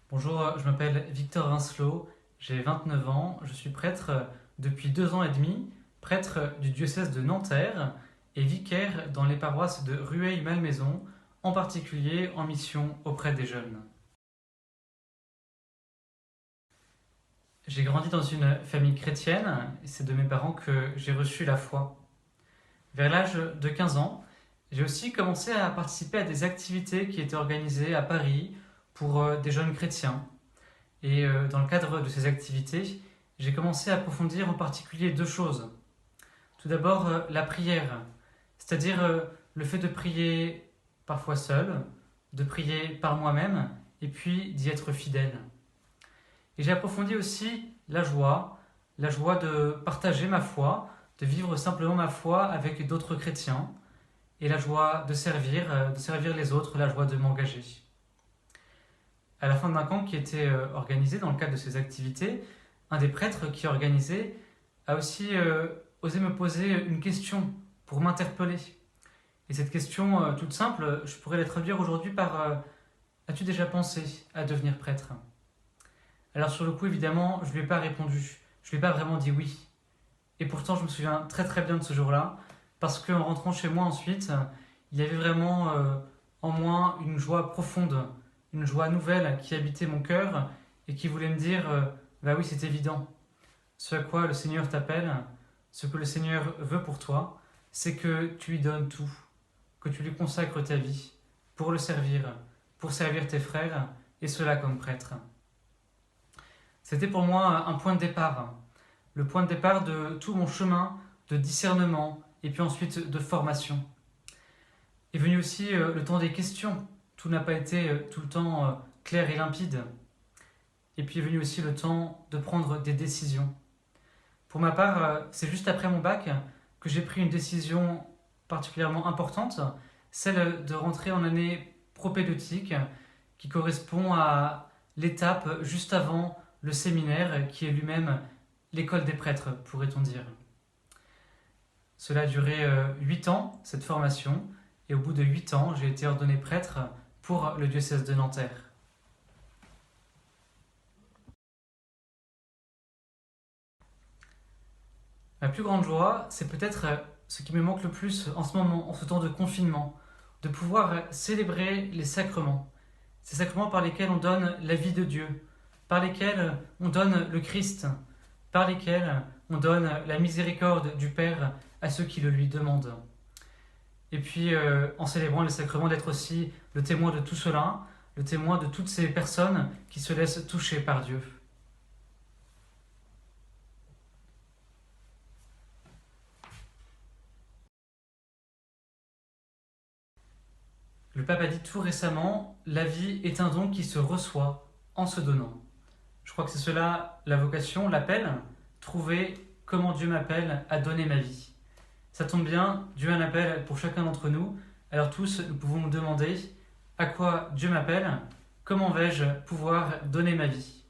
Bonjour, je m'appelle Victor Rincelot, j'ai 29 ans, je suis prêtre depuis 2 ans et demi, prêtre du diocèse de Nanterre et vicaire dans les paroisses de Rueil-Malmaison, en particulier en mission auprès des jeunes. J'ai grandi dans une famille chrétienne et c'est de mes parents que j'ai reçu la foi. Vers l'âge de 15 ans, j'ai aussi commencé à participer à des activités qui étaient organisées à Paris pour des jeunes chrétiens. Et dans le cadre de ces activités, j'ai commencé à approfondir en particulier deux choses. Tout d'abord, la prière, c'est-à-dire le fait de prier parfois seul, de prier par moi-même, et puis d'y être fidèle. Et j'ai approfondi aussi la joie de partager ma foi, de vivre simplement ma foi avec d'autres chrétiens, et la joie de servir les autres, la joie de m'engager. À la fin d'un camp qui était organisé dans le cadre de ces activités, un des prêtres qui organisait a aussi osé me poser une question pour m'interpeller. Et cette question toute simple, je pourrais la traduire aujourd'hui par As-tu déjà pensé à devenir prêtre? Alors sur le coup, évidemment, je ne lui ai pas répondu. Je ne lui ai pas vraiment dit oui. Et pourtant, je me souviens très très bien de ce jour-là, parce qu'en rentrant chez moi ensuite, il y avait vraiment en moi une joie profonde, une joie nouvelle qui habitait mon cœur et qui voulait me dire bah oui, c'est évident. Ce à quoi le Seigneur t'appelle, ce que le Seigneur veut pour toi, c'est que tu lui donnes tout, que tu lui consacres ta vie pour servir tes frères, et cela comme prêtre. C'était pour moi un point de départ, le point de départ de tout mon chemin de discernement et puis ensuite de formation. Est venu aussi le temps des questions. Tout n'a pas été tout le temps clair et limpide. Et puis est venu aussi le temps de prendre des décisions. Pour ma part, c'est juste après mon bac que j'ai pris une décision particulièrement importante, celle de rentrer en année propédeutique, qui correspond à l'étape juste avant le séminaire, qui est lui-même l'école des prêtres, pourrait-on dire. Cela a duré 8 ans, cette formation, et au bout de 8 ans, j'ai été ordonné prêtre pour le diocèse de Nanterre. Ma plus grande joie, c'est peut-être ce qui me manque le plus en ce moment, en ce temps de confinement, de pouvoir célébrer les sacrements. Ces sacrements par lesquels on donne la vie de Dieu, par lesquels on donne le Christ, par lesquels on donne la miséricorde du Père à ceux qui le lui demandent. Et puis, en célébrant les sacrements, d'être aussi le témoin de tout cela, le témoin de toutes ces personnes qui se laissent toucher par Dieu. Le pape a dit tout récemment, la vie est un don qui se reçoit en se donnant. Je crois que c'est cela la vocation, l'appel, trouver comment Dieu m'appelle à donner ma vie. Ça tombe bien, Dieu a un appel pour chacun d'entre nous, alors tous nous pouvons nous demander à quoi Dieu m'appelle, comment vais-je pouvoir donner ma vie.